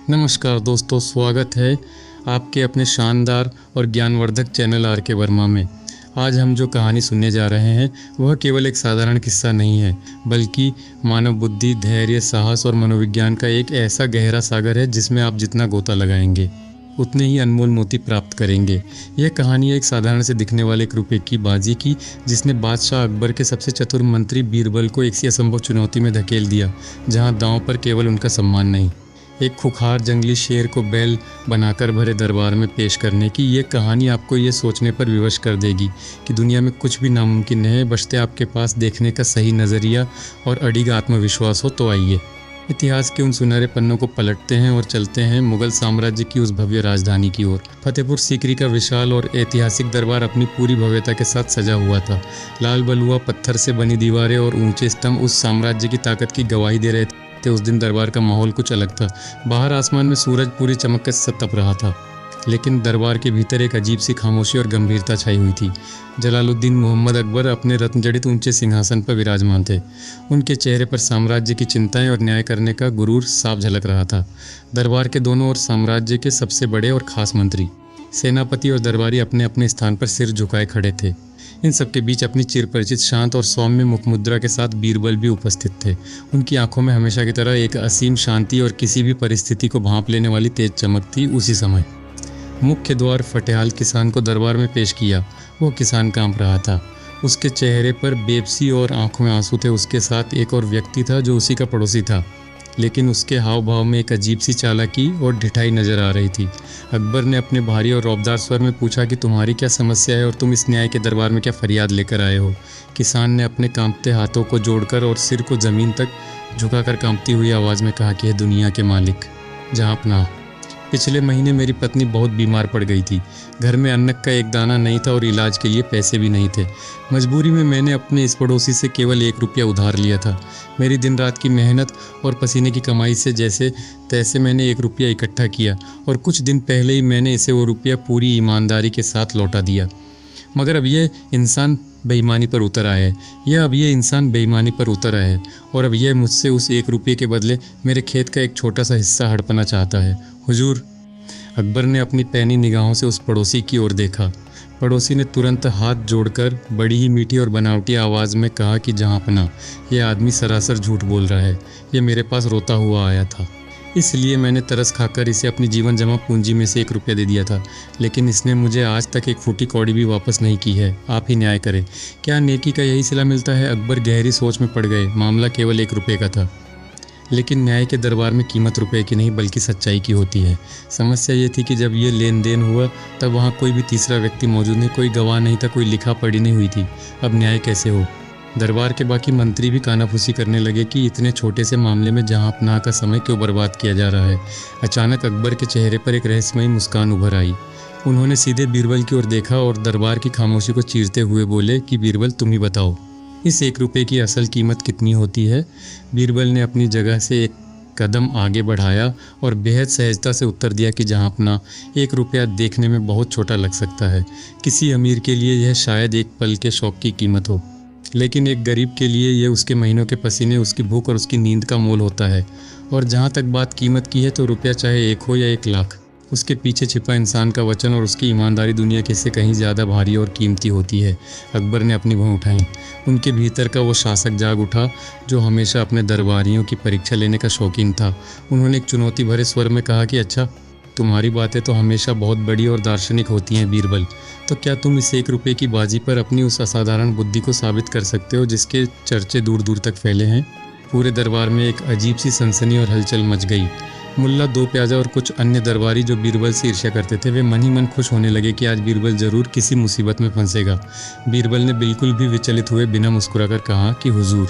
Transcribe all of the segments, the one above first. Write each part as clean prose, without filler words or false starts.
नमस्कार दोस्तों, स्वागत है आपके अपने शानदार और ज्ञानवर्धक चैनल आर के वर्मा में। आज हम जो कहानी सुनने जा रहे हैं वह केवल एक साधारण किस्सा नहीं है, बल्कि मानव बुद्धि, धैर्य, साहस और मनोविज्ञान का एक ऐसा गहरा सागर है जिसमें आप जितना गोता लगाएंगे उतने ही अनमोल मोती प्राप्त करेंगे। यह कहानी एक साधारण से दिखने वाले एक रुपये की बाजी की, जिसने बादशाह अकबर के सबसे चतुर मंत्री बीरबल को एक सी असंभव चुनौती में धकेल दिया, जहां दांव पर केवल उनका सम्मान नहीं, एक खुखार जंगली शेर को बैल बनाकर भरे दरबार में पेश करने की। ये कहानी आपको ये सोचने पर विवश कर देगी कि दुनिया में कुछ भी नामुमकिन है, बशर्ते आपके पास देखने का सही नज़रिया और अडिग आत्मविश्वास हो। तो आइए इतिहास के उन सुनहरे पन्नों को पलटते हैं और चलते हैं मुगल साम्राज्य की उस भव्य राजधानी की ओर। फतेहपुर सीकरी का विशाल और ऐतिहासिक दरबार अपनी पूरी भव्यता के साथ सजा हुआ था। लाल बलुआ पत्थर से बनी दीवारें और ऊंचे स्तंभ उस साम्राज्य की ताकत की गवाही दे रहे थे। उस दिन दरबार का माहौल कुछ अलग था। बाहर आसमान में सूरज पूरी चमक के साथ तप रहा था, लेकिन दरबार के भीतर एक अजीब सी खामोशी और गंभीरता छाई हुई थी। जलालुद्दीन मोहम्मद अकबर अपने रत्नजड़ित ऊंचे सिंहासन पर विराजमान थे। उनके चेहरे पर साम्राज्य की चिंताएं और न्याय करने का गुरूर साफ झलक रहा था। दरबार के दोनों ओर साम्राज्य के सबसे बड़े और खास मंत्री, सेनापति और दरबारी अपने अपने स्थान पर सिर झुकाए खड़े थे। इन सबके बीच अपनी चिरपरिचित शांत और सौम्य मुखमुद्रा के साथ बीरबल भी उपस्थित थे। उनकी आंखों में हमेशा की तरह एक असीम शांति और किसी भी परिस्थिति को भांप लेने वाली तेज चमक थी। उसी समय मुख्य द्वार फटेहाल किसान को दरबार में पेश किया। वो किसान कांप रहा था, उसके चेहरे पर बेबसी और आंखों में आंसू थे। उसके साथ एक और व्यक्ति था जो उसी का पड़ोसी था, लेकिन उसके हाव भाव में एक अजीब सी चालाकी और ढिठाई नजर आ रही थी। अकबर ने अपने भारी और रौबदार स्वर में पूछा कि तुम्हारी क्या समस्या है और तुम इस न्याय के दरबार में क्या फरियाद लेकर आए हो। किसान ने अपने कांपते हाथों को जोड़कर और सिर को जमीन तक झुकाकर कांपती हुई आवाज़ में कहा कि हे दुनिया के मालिक, जहाँपनाह, पिछले महीने मेरी पत्नी बहुत बीमार पड़ गई थी। घर में अन्न का एक दाना नहीं था और इलाज के लिए पैसे भी नहीं थे। मजबूरी में मैंने अपने इस पड़ोसी से केवल 1 रुपया उधार लिया था। मेरी दिन रात की मेहनत और पसीने की कमाई से जैसे तैसे मैंने 1 रुपया इकट्ठा किया और कुछ दिन पहले ही मैंने इसे वो रुपया पूरी ईमानदारी के साथ लौटा दिया। मगर अब ये इंसान बेईमानी पर उतर आया है और अब यह मुझसे उस 1 रुपये के बदले मेरे खेत का एक छोटा सा हिस्सा हड़पना चाहता है। हुजूर, अकबर ने अपनी पैनी निगाहों से उस पड़ोसी की ओर देखा। पड़ोसी ने तुरंत हाथ जोड़कर बड़ी ही मीठी और बनावटी आवाज़ में कहा कि जहाँपनाह, यह आदमी सरासर झूठ बोल रहा है। यह मेरे पास रोता हुआ आया था, इसलिए मैंने तरस खाकर इसे अपनी जीवन जमा पूंजी में से 1 रुपया दे दिया था, लेकिन इसने मुझे आज तक एक फूटी कौड़ी भी वापस नहीं की है। आप ही न्याय करें, क्या नेकी का यही सिला मिलता है? अकबर गहरी सोच में पड़ गए। मामला केवल 1 रुपये का था, लेकिन न्याय के दरबार में कीमत रुपए की नहीं बल्कि सच्चाई की होती है। समस्या ये थी कि जब ये लेन देन हुआ तब वहाँ कोई भी तीसरा व्यक्ति मौजूद नहीं, कोई गवाह नहीं था, कोई लिखा पढ़ी नहीं हुई थी। अब न्याय कैसे हो? दरबार के बाकी मंत्री भी कानाफूसी करने लगे कि इतने छोटे से मामले में जहाँपनाह का समय क्यों बर्बाद किया जा रहा है। अचानक अकबर के चेहरे पर एक रहस्यमयी मुस्कान उभर आई। उन्होंने सीधे बीरबल की ओर देखा और दरबार की खामोशी को चीरते हुए बोले कि बीरबल, तुम ही बताओ, इस 1 रुपये की असल कीमत कितनी होती है? बीरबल ने अपनी जगह से एक कदम आगे बढ़ाया और बेहद सहजता से उत्तर दिया कि जहाँपनाह, 1 रुपया देखने में बहुत छोटा लग सकता है। किसी अमीर के लिए यह शायद एक पल के शौक की कीमत हो, लेकिन एक गरीब के लिए यह उसके महीनों के पसीने, उसकी भूख और उसकी नींद का मोल होता है। और जहाँ तक बात कीमत की है तो रुपया चाहे 1 हो या 1 लाख, उसके पीछे छिपा इंसान का वचन और उसकी ईमानदारी दुनिया के से कहीं ज़्यादा भारी और कीमती होती है। अकबर ने अपनी भौं उठाई। उनके भीतर का वो शासक जाग उठा जो हमेशा अपने दरबारियों की परीक्षा लेने का शौकीन था। उन्होंने एक चुनौती भरे स्वर में कहा कि अच्छा, तुम्हारी बातें तो हमेशा बहुत बड़ी और दार्शनिक होती हैं बीरबल, तो क्या तुम इस 1 रुपये की बाजी पर अपनी उस असाधारण बुद्धि को साबित कर सकते हो जिसके चर्चे दूर दूर तक फैले हैं? पूरे दरबार में एक अजीब सी सनसनी और हलचल मच गई। मुल्ला, 2 प्याजा और कुछ अन्य दरबारी जो बीरबल से ईर्ष्या करते थे, वे मन ही मन खुश होने लगे कि आज बीरबल जरूर किसी मुसीबत में फंसेगा। बीरबल ने बिल्कुल भी विचलित हुए बिना मुस्कुराकर कहा कि हुजूर,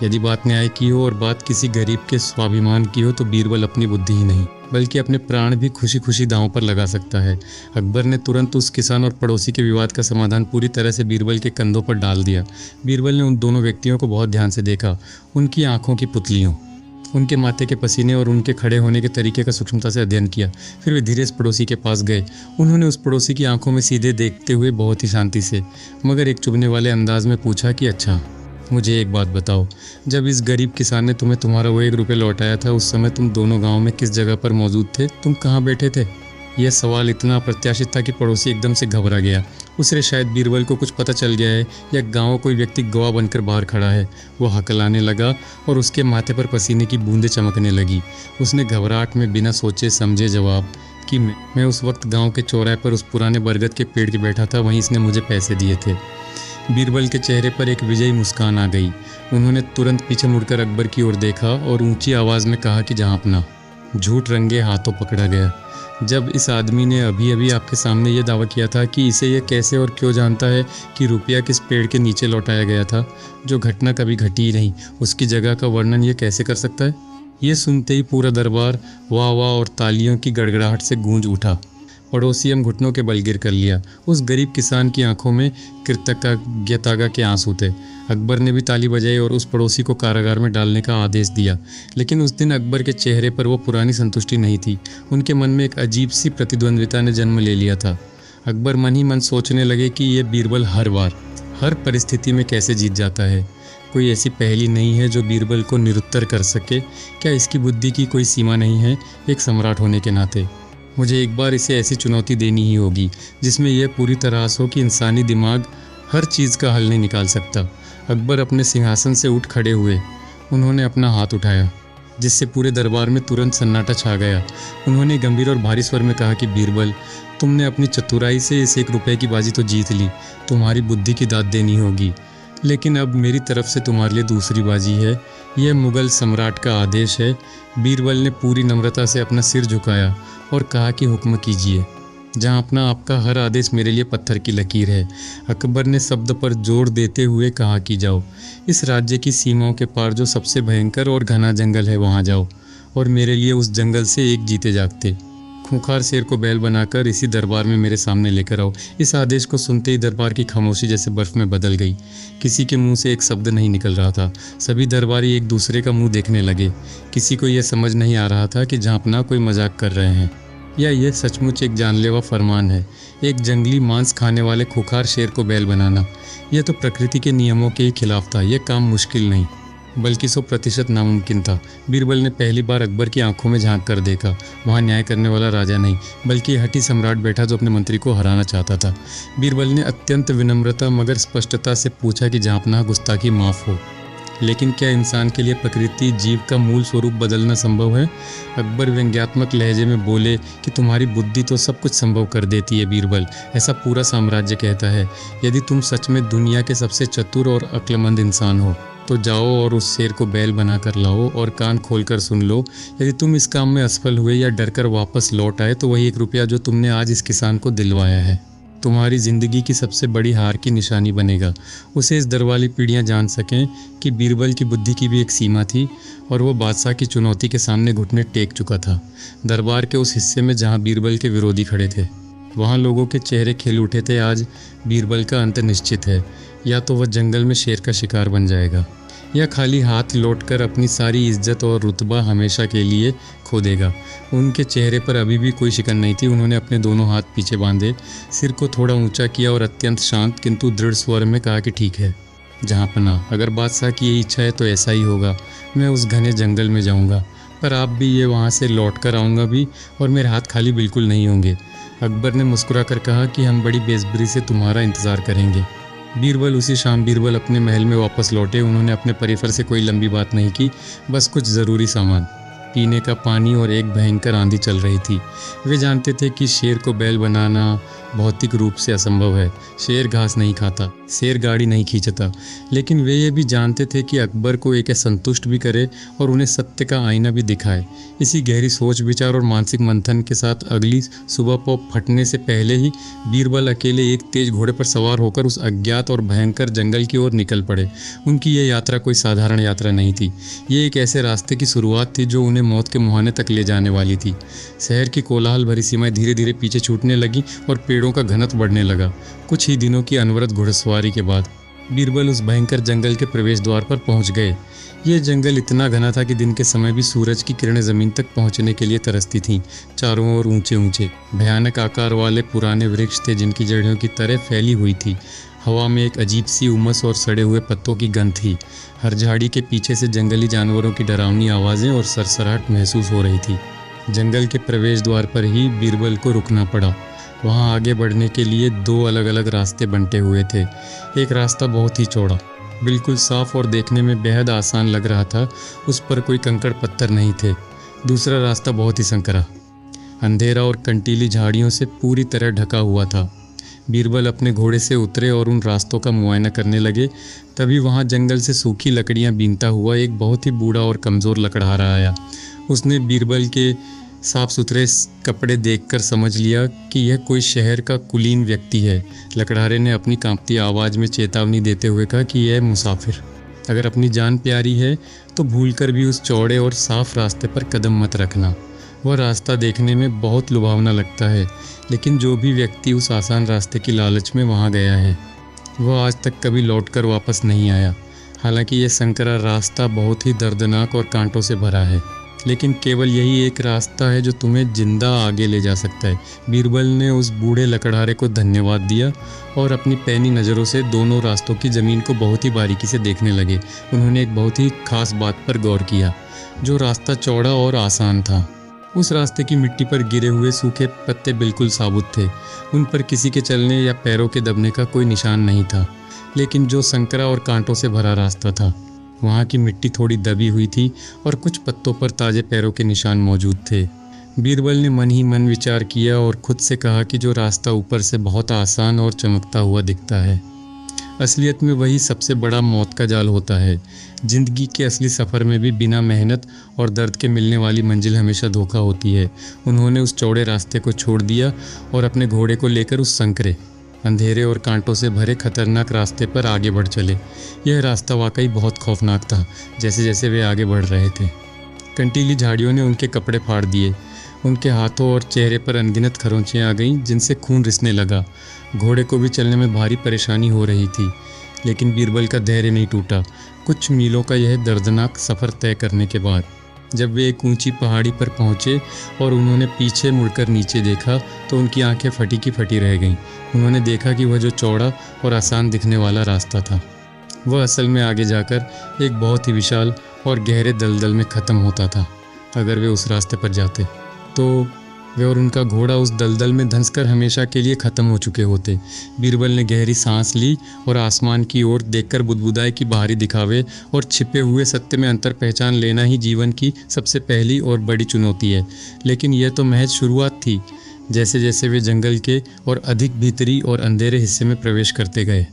यदि बात न्याय की हो और बात किसी गरीब के स्वाभिमान की हो तो बीरबल अपनी बुद्धि ही नहीं बल्कि अपने प्राण भी खुशी खुशी दांव पर लगा सकता है। अकबर ने तुरंत उस किसान और पड़ोसी के विवाद का समाधान पूरी तरह से बीरबल के कंधों पर डाल दिया। बीरबल ने उन दोनों व्यक्तियों को बहुत ध्यान से देखा, उनकी आंखों की पुतलियों, उनके माथे के पसीने और उनके खड़े होने के तरीके का सूक्ष्मता से अध्ययन किया। फिर वे धीरे से पड़ोसी के पास गए। उन्होंने उस पड़ोसी की आंखों में सीधे देखते हुए बहुत ही शांति से मगर एक चुभने वाले अंदाज में पूछा कि अच्छा, मुझे एक बात बताओ, जब इस गरीब किसान ने तुम्हें तुम्हारा वो 1 रुपया लौटाया था, उस समय तुम दोनों गाँव में किस जगह पर मौजूद थे? तुम कहाँ बैठे थे? यह सवाल इतना अप्रत्याशित था कि पड़ोसी एकदम से घबरा गया। उसे शायद बीरबल को कुछ पता चल गया है या गाँव कोई व्यक्ति गवाह बनकर बाहर खड़ा है। वो हकलाने लगा और उसके माथे पर पसीने की बूंदें चमकने लगी। उसने घबराहट में बिना सोचे समझे जवाब कि मैं उस वक्त गांव के चौराहे पर उस पुराने बरगद के पेड़ के बैठा था, वहीं इसने मुझे पैसे दिए थे। बीरबल के चेहरे पर एक विजयी मुस्कान आ गई। उन्होंने तुरंत पीछे मुड़कर अकबर की ओर देखा और ऊंची आवाज़ में कहा कि जहाँ अपना झूठ रंगे हाथों पकड़ा गया। जब इस आदमी ने अभी अभी आपके सामने ये दावा किया था कि इसे ये कैसे और क्यों जानता है कि रुपया किस पेड़ के नीचे लौटाया गया था, जो घटना कभी घटी ही नहीं, उसकी जगह का वर्णन ये कैसे कर सकता है? ये सुनते ही पूरा दरबार वाह वाह और तालियों की गड़गड़ाहट से गूंज उठा। पड़ोसी हम घुटनों के बल गिर कर लिया। उस गरीब किसान की आंखों में कृतज्ञता के आंसू थे। अकबर ने भी ताली बजाई और उस पड़ोसी को कारागार में डालने का आदेश दिया। लेकिन उस दिन अकबर के चेहरे पर वो पुरानी संतुष्टि नहीं थी। उनके मन में एक अजीब सी प्रतिद्वंद्विता ने जन्म ले लिया था। अकबर मन ही मन सोचने लगे कि ये बीरबल हर बार हर परिस्थिति में कैसे जीत जाता है। कोई ऐसी पहेली नहीं है जो बीरबल को निरुत्तर कर सके। क्या इसकी बुद्धि की कोई सीमा नहीं है? एक सम्राट होने के नाते मुझे एक बार इसे ऐसी चुनौती देनी ही होगी जिसमें यह पूरी तरह हो कि इंसानी दिमाग हर चीज़ का हल नहीं निकाल सकता। अकबर अपने सिंहासन से उठ खड़े हुए। उन्होंने अपना हाथ उठाया जिससे पूरे दरबार में तुरंत सन्नाटा छा गया। उन्होंने गंभीर और भारी स्वर में कहा कि बीरबल, तुमने अपनी चतुराई से इस 1 रुपये की बाजी तो जीत ली। तुम्हारी बुद्धि की दाद देनी होगी। लेकिन अब मेरी तरफ से तुम्हारे लिए दूसरी बाजी है। यह मुग़ल सम्राट का आदेश है। बीरबल ने पूरी नम्रता से अपना सिर झुकाया और कहा कि हुक्म कीजिए। जहाँ अपना आपका हर आदेश मेरे लिए पत्थर की लकीर है। अकबर ने शब्द पर जोर देते हुए कहा कि जाओ, इस राज्य की सीमाओं के पार जो सबसे भयंकर और घना जंगल है वहाँ जाओ और मेरे लिए उस जंगल से एक जीते जागते खूंखार शेर को बैल बनाकर इसी दरबार में मेरे सामने लेकर आओ। इस आदेश को सुनते ही दरबार की खामोशी जैसे बर्फ़ में बदल गई। किसी के मुंह से एक शब्द नहीं निकल रहा था। सभी दरबारी एक दूसरे का मुंह देखने लगे। किसी को यह समझ नहीं आ रहा था कि झांपना कोई मजाक कर रहे हैं या यह सचमुच एक जानलेवा फरमान है। एक जंगली मांस खाने वाले खूंखार शेर को बैल बनाना, यह तो प्रकृति के नियमों के ही खिलाफ था। यह काम मुश्किल नहीं बल्कि 100% नामुमकिन था। बीरबल ने पहली बार अकबर की आंखों में झांक कर देखा। वहाँ न्याय करने वाला राजा नहीं बल्कि हठी सम्राट बैठा जो अपने मंत्री को हराना चाहता था। बीरबल ने अत्यंत विनम्रता मगर स्पष्टता से पूछा कि झांपना गुस्ताखी माफ़ हो, लेकिन क्या इंसान के लिए प्रकृति जीव का मूल स्वरूप बदलना संभव है? अकबर व्यंग्यात्मक लहजे में बोले कि तुम्हारी बुद्धि तो सब कुछ संभव कर देती है बीरबल, ऐसा पूरा साम्राज्य कहता है। यदि तुम सच में दुनिया के सबसे चतुर और अक्लमंद इंसान हो तो जाओ और उस शेर को बैल बना कर लाओ और कान खोलकर सुन लो। यदि तुम इस काम में असफल हुए या डरकर वापस लौट आए तो वही 1 रुपया जो तुमने आज इस किसान को दिलवाया है तुम्हारी ज़िंदगी की सबसे बड़ी हार की निशानी बनेगा। उसे इस दरबारी पीढ़ियाँ जान सकें कि बीरबल की बुद्धि की भी एक सीमा थी और वो बादशाह की चुनौती के सामने घुटने टेक चुका था। दरबार के उस हिस्से में जहाँ बीरबल के विरोधी खड़े थे वहाँ लोगों के चेहरे खिल उठे थे। आज बीरबल का अंत निश्चित है। या तो वह जंगल में शेर का शिकार बन जाएगा या खाली हाथ लौटकर अपनी सारी इज्जत और रुतबा हमेशा के लिए खो देगा। उनके चेहरे पर अभी भी कोई शिकन नहीं थी। उन्होंने अपने दोनों हाथ पीछे बांधे, सिर को थोड़ा ऊंचा किया और अत्यंत शांत किंतु दृढ़ स्वर में कहा कि ठीक है जहाँपना, अगर बादशाह की यही इच्छा है तो ऐसा ही होगा। मैं उस घने जंगल में जाऊँगा पर आप भी ये वहाँ से लौट कर आऊँगा भी और मेरे हाथ खाली बिल्कुल नहीं होंगे। अकबर ने मुस्कुरा कर कहा कि हम बड़ी बेसब्री से तुम्हारा इंतज़ार करेंगे। बीरबल उसी शाम बीरबल अपने महल में वापस लौटे। उन्होंने अपने परिवार से कोई लंबी बात नहीं की, बस कुछ ज़रूरी सामान, पीने का पानी और एक भयंकर आंधी चल रही थी। वे जानते थे कि शेर को बैल बनाना भौतिक रूप से असंभव है। शेर घास नहीं खाता, शेर गाड़ी नहीं खींचता। लेकिन वे ये भी जानते थे कि अकबर को एक संतुष्ट भी करे और उन्हें सत्य का आईना भी दिखाए। इसी गहरी सोच विचार और मानसिक मंथन के साथ अगली सुबह पौ फटने से पहले ही बीरबल अकेले एक तेज घोड़े पर सवार होकर उस अज्ञात और भयंकर जंगल की ओर निकल पड़े। उनकी यह यात्रा कोई साधारण यात्रा नहीं थी। ये एक ऐसे रास्ते की शुरुआत थी जो उन्हें मौत के मुहाने तक ले जाने वाली थी। शहर की कोलाहल भरी सीमाएं धीरे धीरे पीछे छूटने लगी और पेड़ों का घनत्व बढ़ने लगा। कुछ ही दिनों की अनवरत घुड़सवारी के बाद बीरबल उस भयंकर जंगल के प्रवेश द्वार पर पहुंच गए। ये जंगल इतना घना था कि दिन के समय भी सूरज की किरणें ज़मीन तक पहुंचने के लिए तरसती थीं। चारों ओर ऊंचे ऊंचे भयानक आकार वाले पुराने वृक्ष थे जिनकी जड़ियों की तरह फैली हुई थी। हवा में एक अजीब सी उमस और सड़े हुए पत्तों की गंध थी। हर झाड़ी के पीछे से जंगली जानवरों की डरावनी आवाज़ें और सरसराहट महसूस हो रही थी। जंगल के प्रवेश द्वार पर ही बीरबल को रुकना पड़ा। वहाँ आगे बढ़ने के लिए 2 अलग अलग रास्ते बंटे हुए थे। एक रास्ता बहुत ही चौड़ा, बिल्कुल साफ और देखने में बेहद आसान लग रहा था। उस पर कोई कंकड़ पत्थर नहीं थे। दूसरा रास्ता बहुत ही संकरा, अंधेरा और कंटीली झाड़ियों से पूरी तरह ढका हुआ था। बीरबल अपने घोड़े से उतरे और उन रास्तों का मुआयना करने लगे। तभी वहाँ जंगल से सूखी लकड़ियाँ बीनता हुआ एक बहुत ही बूढ़ा और कमज़ोर लकड़हारा आया। उसने बीरबल के साफ सुथरे कपड़े देखकर समझ लिया कि यह कोई शहर का कुलीन व्यक्ति है। लकड़हारे ने अपनी कांपती आवाज़ में चेतावनी देते हुए कहा कि यह मुसाफिर, अगर अपनी जान प्यारी है तो भूलकर भी उस चौड़े और साफ रास्ते पर कदम मत रखना। वह रास्ता देखने में बहुत लुभावना लगता है, लेकिन जो भी व्यक्ति उस आसान रास्ते की लालच में वहाँ गया है वह आज तक कभी लौटकर वापस नहीं आया। हालांकि यह संकरा रास्ता बहुत ही दर्दनाक और कांटों से भरा है, लेकिन केवल यही एक रास्ता है जो तुम्हें जिंदा आगे ले जा सकता है। बीरबल ने उस बूढ़े लकड़हारे को धन्यवाद दिया और अपनी पैनी नज़रों से दोनों रास्तों की ज़मीन को बहुत ही बारीकी से देखने लगे। उन्होंने एक बहुत ही खास बात पर गौर किया। जो रास्ता चौड़ा और आसान था, उस रास्ते की मिट्टी पर गिरे हुए सूखे पत्ते बिल्कुल साबुत थे। उन पर किसी के चलने या पैरों के दबने का कोई निशान नहीं था। लेकिन जो संकरा और कांटों से भरा रास्ता था, वहाँ की मिट्टी थोड़ी दबी हुई थी और कुछ पत्तों पर ताज़े पैरों के निशान मौजूद थे। बीरबल ने मन ही मन विचार किया और खुद से कहा कि जो रास्ता ऊपर से बहुत आसान और चमकता हुआ दिखता है, असलियत में वही सबसे बड़ा मौत का जाल होता है। जिंदगी के असली सफ़र में भी बिना मेहनत और दर्द के मिलने वाली मंजिल हमेशा धोखा होती है। उन्होंने उस चौड़े रास्ते को छोड़ दिया और अपने घोड़े को लेकर उस संकरे, अंधेरे और कांटों से भरे खतरनाक रास्ते पर आगे बढ़ चले। यह रास्ता वाकई बहुत खौफनाक था। जैसे जैसे वे आगे बढ़ रहे थे, कंटीली झाड़ियों ने उनके कपड़े फाड़ दिए। उनके हाथों और चेहरे पर अनगिनत खरोंचें आ गईं, जिनसे खून रिसने लगा। घोड़े को भी चलने में भारी परेशानी हो रही थी, लेकिन बीरबल का धैर्य नहीं टूटा। कुछ मीलों का यह दर्दनाक सफ़र तय करने के बाद जब वे एक ऊंची पहाड़ी पर पहुंचे और उन्होंने पीछे मुड़कर नीचे देखा तो उनकी आंखें फटी की फटी रह गईं। उन्होंने देखा कि वह जो चौड़ा और आसान दिखने वाला रास्ता था, वह असल में आगे जाकर एक बहुत ही विशाल और गहरे दलदल में ख़त्म होता था। अगर वे उस रास्ते पर जाते तो वे और उनका घोड़ा उस दलदल में धंसकर हमेशा के लिए ख़त्म हो चुके होते। बीरबल ने गहरी सांस ली और आसमान की ओर देखकर बुदबुदाए कि बाहरी दिखावे और छिपे हुए सत्य में अंतर पहचान लेना ही जीवन की सबसे पहली और बड़ी चुनौती है। लेकिन यह तो महज शुरुआत थी। जैसे जैसे वे जंगल के और अधिक भीतरी और अंधेरे हिस्से में प्रवेश करते गए,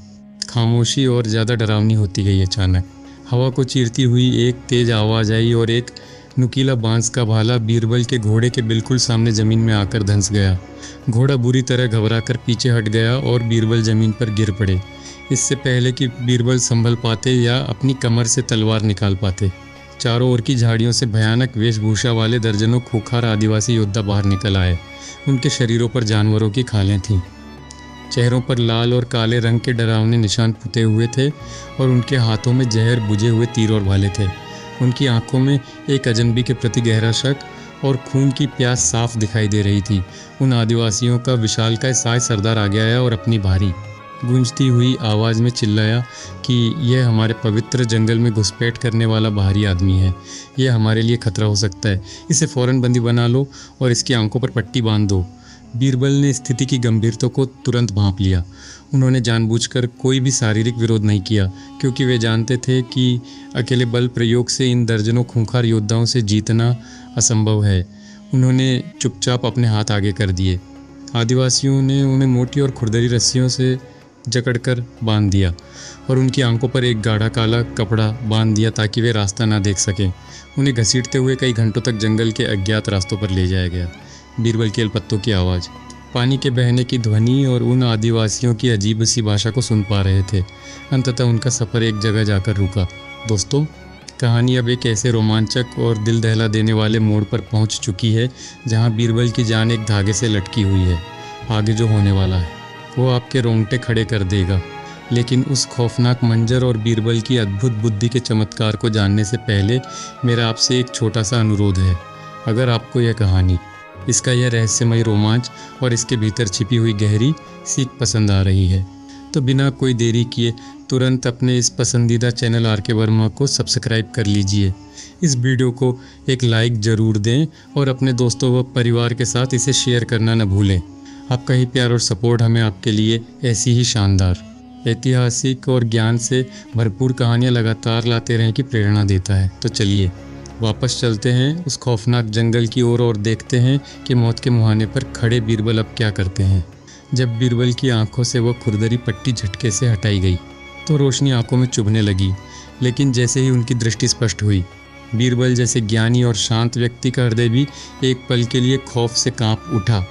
खामोशी और ज़्यादा डरावनी होती गई। अचानक हवा को चीरती हुई एक तेज़ आवाज़ आई और एक नुकीला बांस का भाला बीरबल के घोड़े के बिल्कुल सामने ज़मीन में आकर धंस गया। घोड़ा बुरी तरह घबराकर पीछे हट गया और बीरबल ज़मीन पर गिर पड़े, इससे पहले कि बीरबल संभल पाते या अपनी कमर से तलवार निकाल पाते। चारों ओर की झाड़ियों से भयानक वेशभूषा वाले दर्जनों खूंखार आदिवासी योद्धा बाहर निकल आए। उनके शरीरों पर जानवरों की खालें थीं, चेहरों पर लाल और काले रंग के डरावने निशान पुते हुए थे और उनके हाथों में जहर बुझे हुए तीर और भाले थे। उनकी आंखों में एक अजनबी के प्रति गहरा शक और खून की प्यास साफ दिखाई दे रही थी। उन आदिवासियों का विशालकाय साय सरदार आगे आया और अपनी भारी गूंजती हुई आवाज़ में चिल्लाया कि यह हमारे पवित्र जंगल में घुसपैठ करने वाला बाहरी आदमी है। यह हमारे लिए खतरा हो सकता है। इसे फ़ौरन बंदी बना लो और इसकी आंखों पर पट्टी बांध दो। बीरबल ने स्थिति की गंभीरता को तुरंत भांप लिया। उन्होंने जानबूझकर कोई भी शारीरिक विरोध नहीं किया, क्योंकि वे जानते थे कि अकेले बल प्रयोग से इन दर्जनों खूंखार योद्धाओं से जीतना असंभव है। उन्होंने चुपचाप अपने हाथ आगे कर दिए। आदिवासियों ने उन्हें मोटी और खुरदरी रस्सियों से जकड़कर बांध दिया और उनकी आंखों पर एक गाढ़ा काला कपड़ा बांध दिया ताकि वे रास्ता ना देख सकें। उन्हें घसीटते हुए कई घंटों तक जंगल के अज्ञात रास्तों पर ले जाया गया। बीरबल केवल पत्तों की आवाज़, पानी के बहने की ध्वनि और उन आदिवासियों की अजीब सी भाषा को सुन पा रहे थे। अंततः उनका सफ़र एक जगह जाकर रुका। दोस्तों, कहानी अब एक ऐसे रोमांचक और दिल दहला देने वाले मोड़ पर पहुंच चुकी है जहां बीरबल की जान एक धागे से लटकी हुई है। आगे जो होने वाला है वो आपके रोंगटे खड़े कर देगा। लेकिन उस खौफनाक मंजर और बीरबल की अद्भुत बुद्धि के चमत्कार को जानने से पहले मेरा आपसे एक छोटा सा अनुरोध है। अगर आपको यह कहानी, इसका यह रहस्यमय रोमांच और इसके भीतर छिपी हुई गहरी सीख पसंद आ रही है तो बिना कोई देरी किए तुरंत अपने इस पसंदीदा चैनल आर के वर्मा को सब्सक्राइब कर लीजिए। इस वीडियो को एक लाइक ज़रूर दें और अपने दोस्तों व परिवार के साथ इसे शेयर करना न भूलें। आपका ही प्यार और सपोर्ट हमें आपके लिए ऐसी ही शानदार, ऐतिहासिक और ज्ञान से भरपूर कहानियाँ लगातार लाते रहें की प्रेरणा देता है। तो चलिए वापस चलते हैं उस खौफनाक जंगल की ओर और देखते हैं कि मौत के मुहाने पर खड़े बीरबल अब क्या करते हैं। जब बीरबल की आंखों से वह खुरदरी पट्टी झटके से हटाई गई तो रोशनी आंखों में चुभने लगी, लेकिन जैसे ही उनकी दृष्टि स्पष्ट हुई, बीरबल जैसे ज्ञानी और शांत व्यक्ति का हृदय भी एक पल के लिए खौफ से कांप उठा।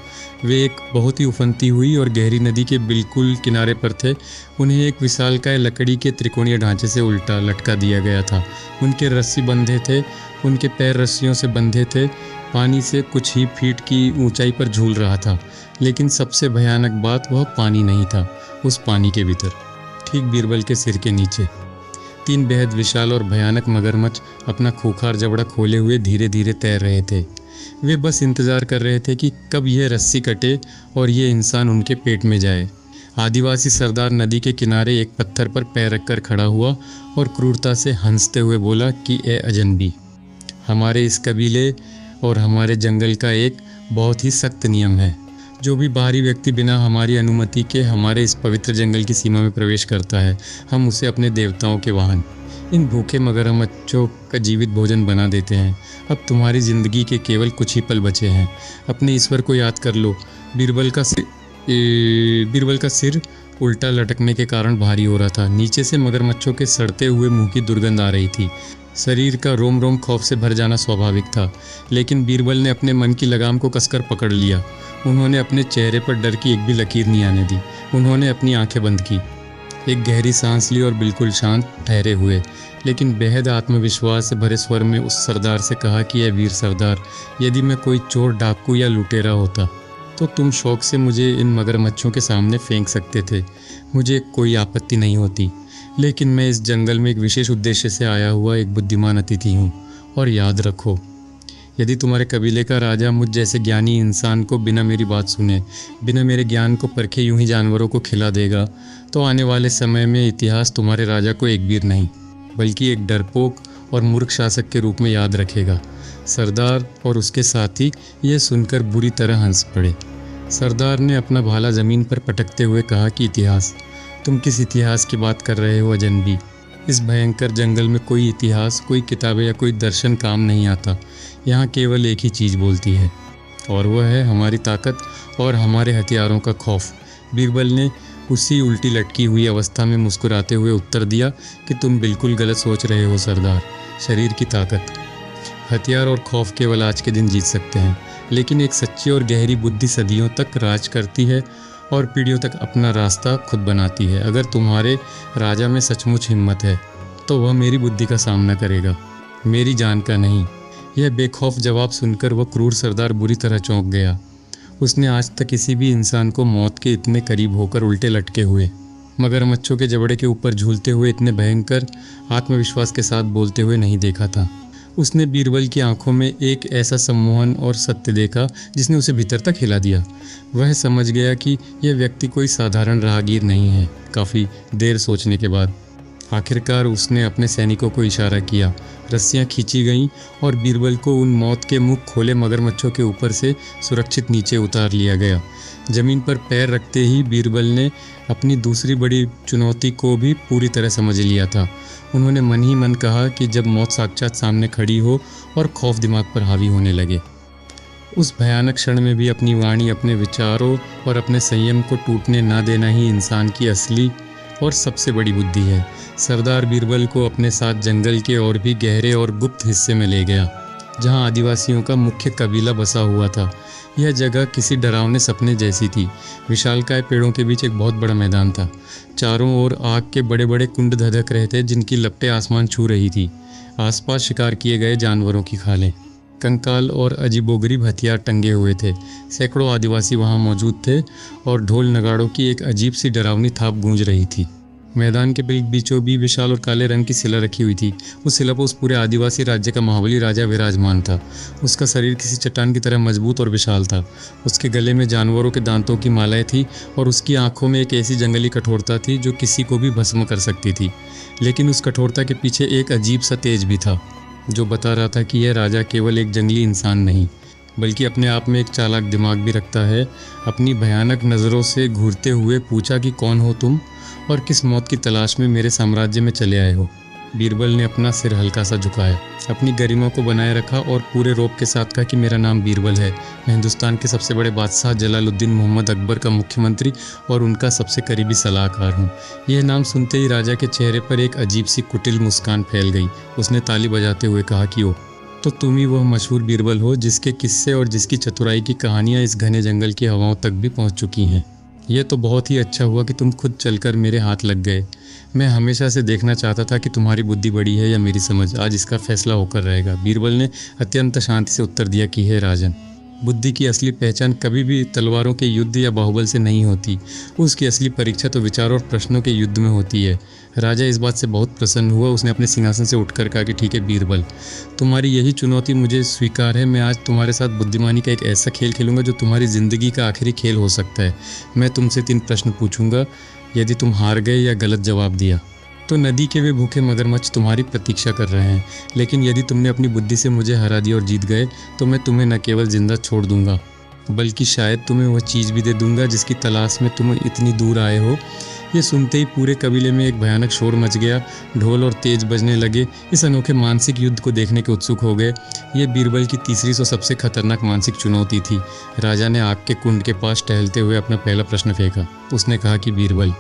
वे एक बहुत ही उफनती हुई और गहरी नदी के बिल्कुल किनारे पर थे। उन्हें एक विशालकाय लकड़ी के त्रिकोणीय ढांचे से उल्टा लटका दिया गया था। उनके रस्सी बंधे थे, उनके पैर रस्सियों से बंधे थे। पानी से कुछ ही फीट की ऊंचाई पर झूल रहा था, लेकिन सबसे भयानक बात वह पानी नहीं था। उस पानी के भीतर, ठीक बीरबल के सिर के नीचे, 3 बेहद विशाल और भयानक मगरमच्छ अपना खूंखार जबड़ा खोले हुए धीरे धीरे तैर रहे थे। वे बस इंतज़ार कर रहे थे कि कब यह रस्सी कटे और ये इंसान उनके पेट में जाए। आदिवासी सरदार नदी के किनारे एक पत्थर पर पैर रखकर खड़ा हुआ और क्रूरता से हंसते हुए बोला कि ए अजनबी, हमारे इस कबीले और हमारे जंगल का एक बहुत ही सख्त नियम है। जो भी बाहरी व्यक्ति बिना हमारी अनुमति के हमारे इस पवित्र जंगल की सीमा में प्रवेश करता है, हम उसे अपने देवताओं के वाहन, इन भूखे मगरमच्छों का जीवित भोजन बना देते हैं। अब तुम्हारी ज़िंदगी के केवल कुछ ही पल बचे हैं। अपने ईश्वर को याद कर लो। बीरबल का सिर उल्टा लटकने के कारण भारी हो रहा था। नीचे से मगरमच्छों के सड़ते हुए मुंह की दुर्गंध आ रही थी। शरीर का रोम रोम खौफ से भर जाना स्वाभाविक था, लेकिन बीरबल ने अपने मन की लगाम को कसकर पकड़ लिया। उन्होंने अपने चेहरे पर डर की एक भी लकीर नहीं आने दी। उन्होंने अपनी आंखें बंद की, एक गहरी सांस ली और बिल्कुल शांत ठहरे हुए लेकिन बेहद आत्मविश्वास से भरे स्वर में उस सरदार से कहा कि यह वीर सरदार, यदि मैं कोई चोर, डाकू या लुटेरा होता तो तुम शौक से मुझे इन मगरमच्छों के सामने फेंक सकते थे। मुझे कोई आपत्ति नहीं होती, लेकिन मैं इस जंगल में एक विशेष उद्देश्य से आया हुआ एक बुद्धिमान अतिथि हूँ। और याद रखो, यदि तुम्हारे कबीले का राजा मुझ जैसे ज्ञानी इंसान को बिना मेरी बात सुने, बिना मेरे ज्ञान को परखे यूं ही जानवरों को खिला देगा, तो आने वाले समय में इतिहास तुम्हारे राजा को एक वीर नहीं बल्कि एक डरपोक और मूर्ख शासक के रूप में याद रखेगा। सरदार और उसके साथी यह सुनकर बुरी तरह हंस पड़े। सरदार ने अपना भाला ज़मीन पर पटकते हुए कहा कि इतिहास? तुम किस इतिहास की बात कर रहे हो अजनबी? इस भयंकर जंगल में कोई इतिहास, कोई किताबें या कोई दर्शन काम नहीं आता। यहाँ केवल एक ही चीज़ बोलती है, और वह है हमारी ताकत और हमारे हथियारों का खौफ। बीरबल ने उसी उल्टी लटकी हुई अवस्था में मुस्कुराते हुए उत्तर दिया कि तुम बिल्कुल गलत सोच रहे हो सरदार। शरीर की ताकत, हथियार और खौफ केवल आज के दिन जीत सकते हैं, लेकिन एक सच्ची और गहरी बुद्धि सदियों तक राज करती है और पीढ़ियों तक अपना रास्ता खुद बनाती है। अगर तुम्हारे राजा में सचमुच हिम्मत है तो वह मेरी बुद्धि का सामना करेगा, मेरी जान का नहीं। यह बेखौफ जवाब सुनकर वह क्रूर सरदार बुरी तरह चौंक गया। उसने आज तक किसी भी इंसान को मौत के इतने करीब होकर उल्टे लटके हुए, मगरमच्छों के जबड़े के ऊपर झूलते हुए इतने भयंकर आत्मविश्वास के साथ बोलते हुए नहीं देखा था। उसने बीरबल की आंखों में एक ऐसा सम्मोहन और सत्य देखा जिसने उसे भीतर तक हिला दिया। वह समझ गया कि यह व्यक्ति कोई साधारण राहगीर नहीं है। काफ़ी देर सोचने के बाद आखिरकार उसने अपने सैनिकों को इशारा किया। रस्सियां खींची गईं और बीरबल को उन मौत के मुख खोले मगरमच्छों के ऊपर से सुरक्षित नीचे उतार लिया गया। ज़मीन पर पैर रखते ही बीरबल ने अपनी दूसरी बड़ी चुनौती को भी पूरी तरह समझ लिया था। उन्होंने मन ही मन कहा कि जब मौत साक्षात सामने खड़ी हो और खौफ दिमाग पर हावी होने लगे, उस भयानक क्षण में भी अपनी वाणी, अपने विचारों और अपने संयम को टूटने ना देना ही इंसान की असली और सबसे बड़ी बुद्धि है। सरदार बीरबल को अपने साथ जंगल के और भी गहरे और गुप्त हिस्से में ले गया, जहां आदिवासियों का मुख्य कबीला बसा हुआ था। यह जगह किसी डरावने सपने जैसी थी। विशालकाय पेड़ों के बीच एक बहुत बड़ा मैदान था। चारों ओर आग के बड़े बड़े कुंड धधक रहे थे, जिनकी लपटें आसमान छू रही थी। आसपास शिकार किए गए जानवरों की खालें, कंकाल और अजीबोगरीब हथियार टंगे हुए थे। सैकड़ों आदिवासी वहां मौजूद थे और ढोल नगाड़ों की एक अजीब सी डरावनी थाप गूंज रही थी। मैदान के बीचों बीच विशाल और काले रंग की शिला रखी हुई थी। उस शिला पर उस पूरे आदिवासी राज्य का महाबली राजा विराजमान था। उसका शरीर किसी चट्टान की तरह मजबूत और विशाल था। उसके गले में जानवरों के दांतों की मालाएं थी और उसकी आंखों में एक ऐसी जंगली कठोरता थी जो किसी को भी भस्म कर सकती थी। लेकिन उस कठोरता के पीछे एक अजीब सा तेज भी था जो बता रहा था कि यह राजा केवल एक जंगली इंसान नहीं बल्कि अपने आप में एक चालाक दिमाग भी रखता है। अपनी भयानक नज़रों से घूरते हुए पूछा कि कौन हो तुम और किस मौत की तलाश में मेरे साम्राज्य में चले आए हो। बीरबल ने अपना सिर हल्का सा झुकाया, अपनी गरिमा को बनाए रखा और पूरे रौब के साथ कहा कि मेरा नाम बीरबल है। मैं हिंदुस्तान के सबसे बड़े बादशाह जलालुद्दीन मोहम्मद अकबर का मुख्यमंत्री और उनका सबसे करीबी सलाहकार हूँ। यह नाम सुनते ही राजा के चेहरे पर एक अजीब सी कुटिल मुस्कान फैल गई। उसने ताली बजाते हुए कहा कि ओ, तो तुम ही वह मशहूर बीरबल हो जिसके किस्से और जिसकी चतुराई की कहानियाँ इस घने जंगल की हवाओं तक भी पहुँच चुकी हैं। यह तो बहुत ही अच्छा हुआ कि तुम खुद चलकर मेरे हाथ लग गए। मैं हमेशा से देखना चाहता था कि तुम्हारी बुद्धि बड़ी है या मेरी समझ। आज इसका फैसला होकर रहेगा। बीरबल ने अत्यंत शांति से उत्तर दिया कि हे राजन, बुद्धि की असली पहचान कभी भी तलवारों के युद्ध या बाहुबल से नहीं होती। उसकी असली परीक्षा तो विचार और प्रश्नों के युद्ध में होती है। राजा इस बात से बहुत प्रसन्न हुआ। उसने अपने सिंहासन से उठकर कहा कि ठीक है बीरबल, तुम्हारी यही चुनौती मुझे स्वीकार है। मैं आज तुम्हारे साथ बुद्धिमानी का एक ऐसा खेल खेलूंगा जो तुम्हारी ज़िंदगी का आखिरी खेल हो सकता है। मैं तुमसे 3 प्रश्न पूछूंगा। यदि तुम हार गए या गलत जवाब दिया तो नदी के वे भूखे मगरमच्छ तुम्हारी प्रतीक्षा कर रहे हैं। लेकिन यदि तुमने अपनी बुद्धि से मुझे हरा दिया और जीत गए तो मैं तुम्हें न केवल जिंदा छोड़ दूंगा बल्कि शायद तुम्हें वह चीज़ भी दे दूंगा जिसकी तलाश में तुम इतनी दूर आए हो। ये सुनते ही पूरे कबीले में एक भयानक शोर मच गया। ढोल और तेज बजने लगे। इस अनोखे मानसिक युद्ध को देखने के उत्सुक हो गए। ये बीरबल की तीसरी सबसे खतरनाक मानसिक चुनौती थी। राजा ने आग के कुंड के पास टहलते हुए अपना पहला प्रश्न फेंका। उसने कहा कि बीरबल,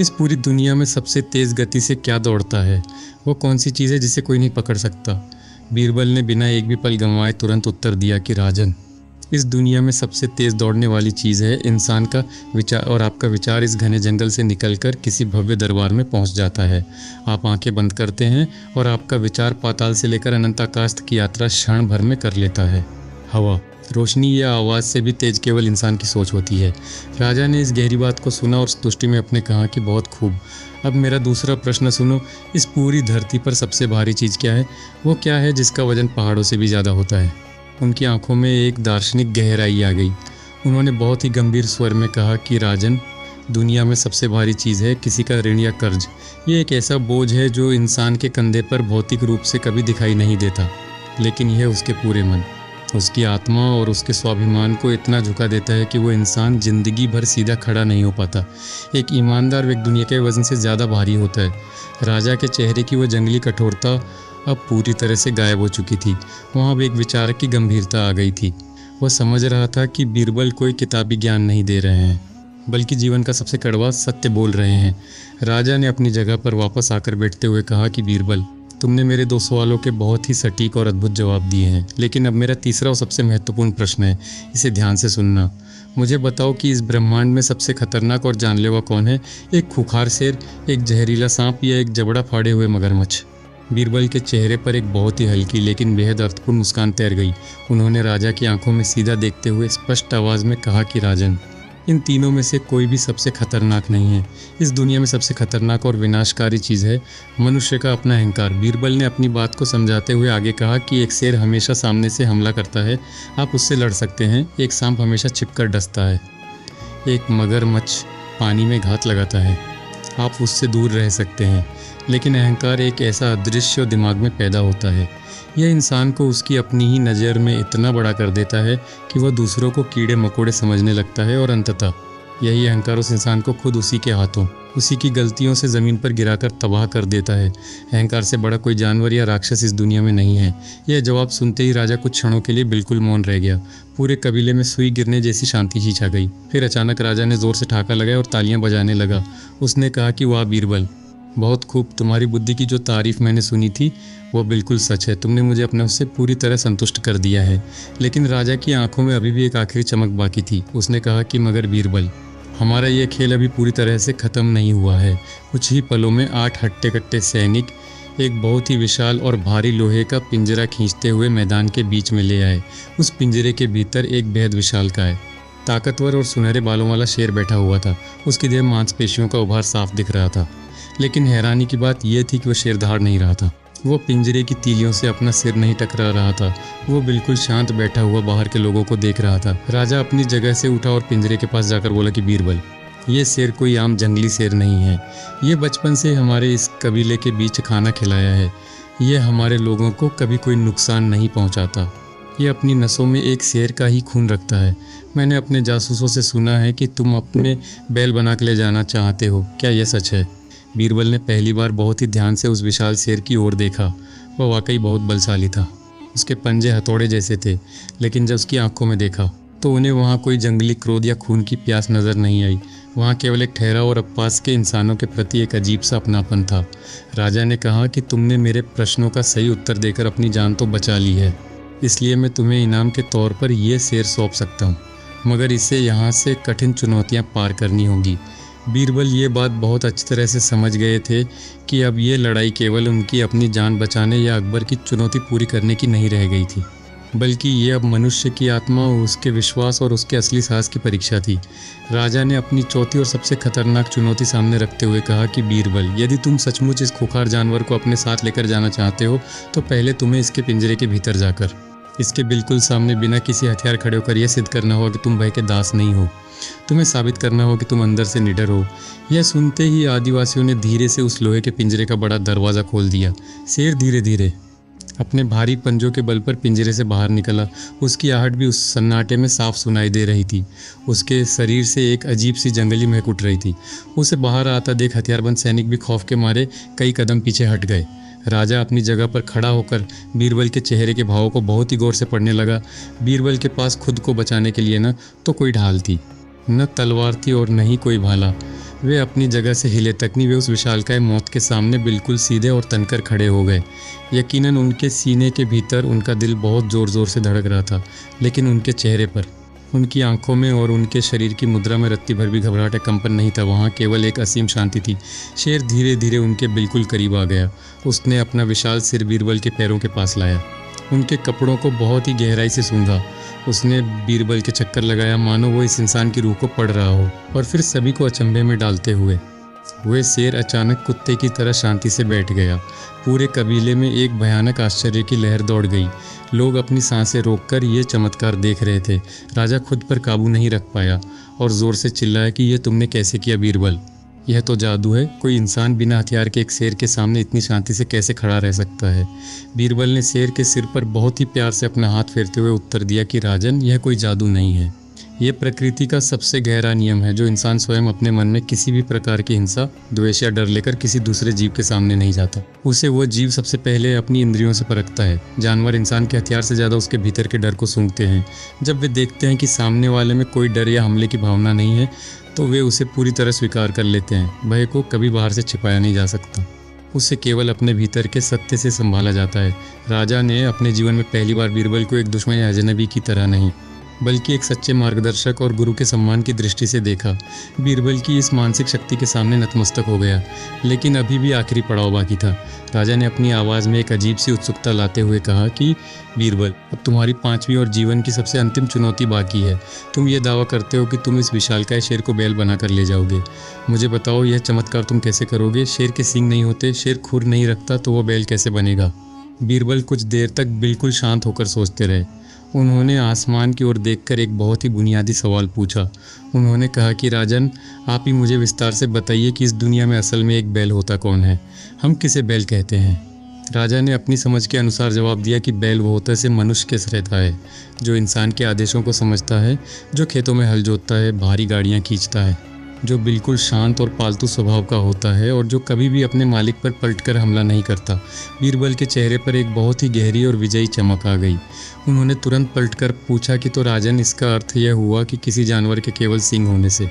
इस पूरी दुनिया में सबसे तेज़ गति से क्या दौड़ता है? वो कौन सी चीज़ है जिसे कोई नहीं पकड़ सकता? बीरबल ने बिना एक भी पल गंवाए तुरंत उत्तर दिया कि राजन, इस दुनिया में सबसे तेज़ दौड़ने वाली चीज़ है इंसान का विचार। और आपका विचार इस घने जंगल से निकलकर किसी भव्य दरबार में पहुंच जाता है। आप आंखें बंद करते हैं और आपका विचार पाताल से लेकर अनंत आकाश की यात्रा क्षण भर में कर लेता है। हवा, रोशनी या आवाज़ से भी तेज केवल इंसान की सोच होती है। राजा ने इस गहरी बात को सुना और संतुष्टि में अपने कहा कि बहुत खूब। अब मेरा दूसरा प्रश्न सुनो। इस पूरी धरती पर सबसे भारी चीज़ क्या है? वो क्या है जिसका वजन पहाड़ों से भी ज़्यादा होता है? उनकी आंखों में एक दार्शनिक गहराई आ गई। उन्होंने बहुत ही गंभीर स्वर में कहा कि राजन, दुनिया में सबसे भारी चीज़ है किसी का ऋण या कर्ज। ये एक ऐसा बोझ है जो इंसान के कंधे पर भौतिक रूप से कभी दिखाई नहीं देता, लेकिन यह उसके पूरे मन, उसकी आत्मा और उसके स्वाभिमान को इतना झुका देता है कि वो इंसान जिंदगी भर सीधा खड़ा नहीं हो पाता। एक ईमानदार व्यक्ति दुनिया के वजन से ज़्यादा भारी होता है। राजा के चेहरे की वो जंगली कठोरता अब पूरी तरह से गायब हो चुकी थी। वहाँ अब एक विचारक की गंभीरता आ गई थी। वह समझ रहा था कि बीरबल कोई किताबी ज्ञान नहीं दे रहे हैं बल्कि जीवन का सबसे कड़वा सत्य बोल रहे हैं। राजा ने अपनी जगह पर वापस आकर बैठते हुए कहा कि बीरबल, तुमने मेरे 2 सवालों के बहुत ही सटीक और अद्भुत जवाब दिए हैं। लेकिन अब मेरा तीसरा और सबसे महत्वपूर्ण प्रश्न है। इसे ध्यान से सुनना। मुझे बताओ कि इस ब्रह्मांड में सबसे खतरनाक और जानलेवा कौन है? एक खूंखार शेर, एक जहरीला सांप या एक जबड़ा फाड़े हुए मगरमच्छ? बीरबल के चेहरे पर एक बहुत ही हल्की लेकिन बेहद अर्थपूर्ण मुस्कान तैर गई। उन्होंने राजा की आंखों में सीधा देखते हुए स्पष्ट आवाज़ में कहा कि राजन, इन तीनों में से कोई भी सबसे खतरनाक नहीं है। इस दुनिया में सबसे खतरनाक और विनाशकारी चीज़ है मनुष्य का अपना अहंकार। बीरबल ने अपनी बात को समझाते हुए आगे कहा कि एक शेर हमेशा सामने से हमला करता है, आप उससे लड़ सकते हैं। एक सांप हमेशा छिपकर डसता है। एक मगरमच्छ पानी में घात लगाता है, आप उससे दूर रह सकते हैं। लेकिन अहंकार एक ऐसा अदृश्य दिमाग में पैदा होता है। यह इंसान को उसकी अपनी ही नज़र में इतना बड़ा कर देता है कि वह दूसरों को कीड़े मकोड़े समझने लगता है और अंततः यही अहंकार उस इंसान को खुद उसी के हाथों, उसी की गलतियों से ज़मीन पर गिराकर तबाह कर देता है। अहंकार से बड़ा कोई जानवर या राक्षस इस दुनिया में नहीं है। यह जवाब सुनते ही राजा कुछ क्षणों के लिए बिल्कुल मौन रह गया। पूरे कबीले में सुई गिरने जैसी शांति ही छा गई। फिर अचानक राजा ने ज़ोर से ठहाका लगाया और तालियां बजाने लगा। उसने कहा कि वाह बीरबल, बहुत खूब। तुम्हारी बुद्धि की जो तारीफ़ मैंने सुनी थी वो बिल्कुल सच है। तुमने मुझे अपने उससे पूरी तरह संतुष्ट कर दिया है। लेकिन राजा की आंखों में अभी भी एक आखिरी चमक बाकी थी। उसने कहा कि मगर बीरबल, हमारा ये खेल अभी पूरी तरह से ख़त्म नहीं हुआ है। कुछ ही पलों में 8 हट्टे-कट्टे सैनिक एक बहुत ही विशाल और भारी लोहे का पिंजरा खींचते हुए मैदान के बीच में ले आए। उस पिंजरे के भीतर एक बेहद विशालकाय, ताकतवर और सुनहरे बालों वाला शेर बैठा हुआ था। उसकी देह मांसपेशियों का उभार साफ दिख रहा था। लेकिन हैरानी की बात यह थी कि वह शेर दहाड़ नहीं रहा था। वो पिंजरे की तीलियों से अपना सिर नहीं टकरा रहा था। वो बिल्कुल शांत बैठा हुआ बाहर के लोगों को देख रहा था। राजा अपनी जगह से उठा और पिंजरे के पास जाकर बोला कि बीरबल, ये शेर कोई आम जंगली शेर नहीं है। ये बचपन से हमारे इस कबीले के बीच खाना खिलाया है। ये हमारे लोगों को कभी कोई नुकसान नहीं पहुंचाता। ये अपनी नसों में एक शेर का ही खून रखता है। मैंने अपने जासूसों से सुना है कि तुम अपने बैल बना के ले जाना चाहते हो। क्या यह सच है? बीरबल ने पहली बार बहुत ही ध्यान से उस विशाल शेर की ओर देखा। वह वाकई बहुत बलशाली था। उसके पंजे हथौड़े जैसे थे, लेकिन जब उसकी आंखों में देखा तो उन्हें वहाँ कोई जंगली क्रोध या खून की प्यास नज़र नहीं आई। वहाँ केवल एक ठहरा और पास के इंसानों के प्रति एक अजीब सा अपनापन था। राजा ने कहा कि तुमने मेरे प्रश्नों का सही उत्तर देकर अपनी जान तो बचा ली है, इसलिए मैं तुम्हें इनाम के तौर पर यह शेर सौंप सकता हूँ, मगर इसे यहाँ से कठिन चुनौतियाँ पार करनी होगी। बीरबल ये बात बहुत अच्छी तरह से समझ गए थे कि अब ये लड़ाई केवल उनकी अपनी जान बचाने या अकबर की चुनौती पूरी करने की नहीं रह गई थी, बल्कि ये अब मनुष्य की आत्मा, उसके विश्वास और उसके असली साहस की परीक्षा थी। राजा ने अपनी चौथी और सबसे खतरनाक चुनौती सामने रखते हुए कहा कि बीरबल, यदि तुम सचमुच इस खूंखार जानवर को अपने साथ लेकर जाना चाहते हो तो पहले तुम्हें इसके पिंजरे के भीतर जाकर इसके बिल्कुल सामने बिना किसी हथियार खड़े होकर यह सिद्ध करना होगा कि तुम भय के दास नहीं हो। तुम्हें साबित करना हो कि तुम अंदर से निडर हो। यह सुनते ही आदिवासियों ने धीरे से उस लोहे के पिंजरे का बड़ा दरवाज़ा खोल दिया। शेर धीरे धीरे अपने भारी पंजों के बल पर पिंजरे से बाहर निकला। उसकी आहट भी उस सन्नाटे में साफ सुनाई दे रही थी। उसके शरीर से एक अजीब सी जंगली महक उठ रही थी। उसे बाहर आता देख हथियारबंद सैनिक भी खौफ के मारे कई कदम पीछे हट गए। राजा अपनी जगह पर खड़ा होकर बीरबल के चेहरे के भावों को बहुत ही गौर से पढ़ने लगा। बीरबल के पास खुद को बचाने के लिए न तो कोई ढाल थी, न तलवार थी और न ही कोई भाला। वे अपनी जगह से हिले तक नहीं। वे उस विशालकाय मौत के सामने बिल्कुल सीधे और तनकर खड़े हो गए। यकीनन उनके सीने के भीतर उनका दिल बहुत ज़ोर ज़ोर से धड़क रहा था, लेकिन उनके चेहरे पर, उनकी आंखों में और उनके शरीर की मुद्रा में रत्ती भर भी घबराहट या कंपन नहीं था। वहाँ केवल एक असीम शांति थी। शेर धीरे धीरे उनके बिल्कुल करीब आ गया। उसने अपना विशाल सिर बीरबल के पैरों के पास लाया, उनके कपड़ों को बहुत ही गहराई से सूंघा। उसने बीरबल के चक्कर लगाया मानो वो इस इंसान की रूह को पढ़ रहा हो, और फिर सभी को अचंभे में डालते हुए वह शेर अचानक कुत्ते की तरह शांति से बैठ गया। पूरे कबीले में एक भयानक आश्चर्य की लहर दौड़ गई। लोग अपनी सांसें रोककर ये चमत्कार देख रहे थे। राजा खुद पर काबू नहीं रख पाया और ज़ोर से चिल्लाया कि यह तुमने कैसे किया बीरबल? यह तो जादू है। कोई इंसान बिना हथियार के एक शेर के सामने इतनी शांति से कैसे खड़ा रह सकता है? बीरबल ने शेर के सिर पर बहुत ही प्यार से अपना हाथ फेरते हुए उत्तर दिया कि राजन, यह कोई जादू नहीं है। ये प्रकृति का सबसे गहरा नियम है। जो इंसान स्वयं अपने मन में किसी भी प्रकार की हिंसा, द्वेष या डर लेकर किसी दूसरे जीव के सामने नहीं जाता, उसे वो जीव सबसे पहले अपनी इंद्रियों से परखता है। जानवर इंसान के हथियार से ज़्यादा उसके भीतर के डर को सूंघते हैं। जब वे देखते हैं कि सामने वाले में कोई डर या हमले की भावना नहीं है तो वे उसे पूरी तरह स्वीकार कर लेते हैं। भय को कभी बाहर से छिपाया नहीं जा सकता, उसे केवल अपने भीतर के सत्य से संभाला जाता है। राजा ने अपने जीवन में पहली बार बीरबल को एक दुश्मन या अजनबी की तरह नहीं, बल्कि एक सच्चे मार्गदर्शक और गुरु के सम्मान की दृष्टि से देखा। बीरबल की इस मानसिक शक्ति के सामने नतमस्तक हो गया, लेकिन अभी भी आखिरी पड़ाव बाकी था। राजा ने अपनी आवाज़ में एक अजीब सी उत्सुकता लाते हुए कहा कि बीरबल, अब तुम्हारी पांचवी और जीवन की सबसे अंतिम चुनौती बाकी है। तुम ये दावा करते हो कि तुम इस विशालकाय शेर को बैल बनाकर ले जाओगे। मुझे बताओ, यह चमत्कार तुम कैसे करोगे? शेर के सींग नहीं होते, शेर खुर नहीं रखता, तो वो बैल कैसे बनेगा? बीरबल कुछ देर तक बिल्कुल शांत होकर सोचते रहे। उन्होंने आसमान की ओर देखकर एक बहुत ही बुनियादी सवाल पूछा। उन्होंने कहा कि राजन, आप ही मुझे विस्तार से बताइए कि इस दुनिया में असल में एक बैल होता कौन है? हम किसे बैल कहते हैं? राजा ने अपनी समझ के अनुसार जवाब दिया कि बैल वो होता है से मनुष्य के रहता है, जो इंसान के आदेशों को समझता है, जो खेतों में हल जोतता है, भारी गाड़ियाँ खींचता है, जो बिल्कुल शांत और पालतू स्वभाव का होता है और जो कभी भी अपने मालिक पर पलटकर हमला नहीं करता। बीरबल के चेहरे पर एक बहुत ही गहरी और विजयी चमक आ गई। उन्होंने तुरंत पलटकर पूछा कि तो राजन, इसका अर्थ यह हुआ कि किसी जानवर के केवल सींग होने से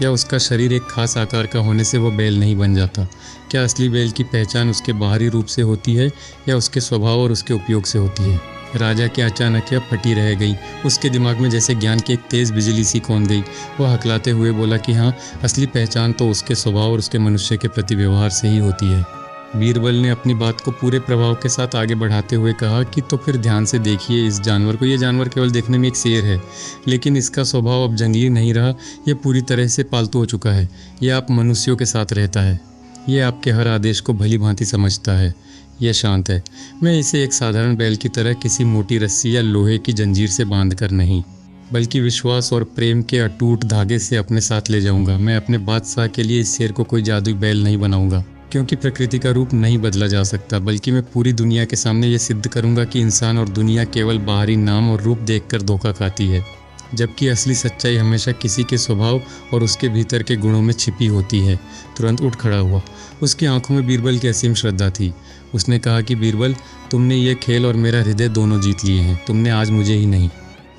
या उसका शरीर एक खास आकार का होने से वो बैल नहीं बन जाता? क्या असली बैल की पहचान उसके बाहरी रूप से होती है या उसके स्वभाव और उसके उपयोग से होती है? राजा की अचानक यह फटी रह गई। उसके दिमाग में जैसे ज्ञान की एक तेज़ बिजली सी कौन गई। वह हकलाते हुए बोला कि हाँ, असली पहचान तो उसके स्वभाव और उसके मनुष्य के प्रति व्यवहार से ही होती है। बीरबल ने अपनी बात को पूरे प्रभाव के साथ आगे बढ़ाते हुए कहा कि तो फिर ध्यान से देखिए इस जानवर को। ये जानवर केवल देखने में एक शेर है, लेकिन इसका स्वभाव अब जंगली नहीं रहा, यह पूरी तरह से पालतू हो चुका है। यह आप मनुष्यों के साथ रहता है। ये आपके हर आदेश को भली भांति समझता है। यह शांत है। मैं इसे एक साधारण बैल की तरह किसी मोटी रस्सी या लोहे की जंजीर से बांध कर नहीं, बल्कि विश्वास और प्रेम के अटूट धागे से अपने साथ ले जाऊंगा। मैं अपने बादशाह के लिए इस शेर को कोई जादुई बैल नहीं बनाऊंगा, क्योंकि प्रकृति का रूप नहीं बदला जा सकता, बल्कि मैं पूरी दुनिया के सामने ये सिद्ध करूंगा कि इंसान और दुनिया केवल बाहरी नाम और रूप देखकर धोखा खाती है, जबकि असली सच्चाई हमेशा किसी के स्वभाव और उसके भीतर के गुणों में छिपी होती है। तुरंत उठ खड़ा हुआ। उसकी आंखों में बीरबल की असीम श्रद्धा थी। उसने कहा कि बीरबल, तुमने ये खेल और मेरा हृदय दोनों जीत लिए हैं। तुमने आज मुझे ही नहीं,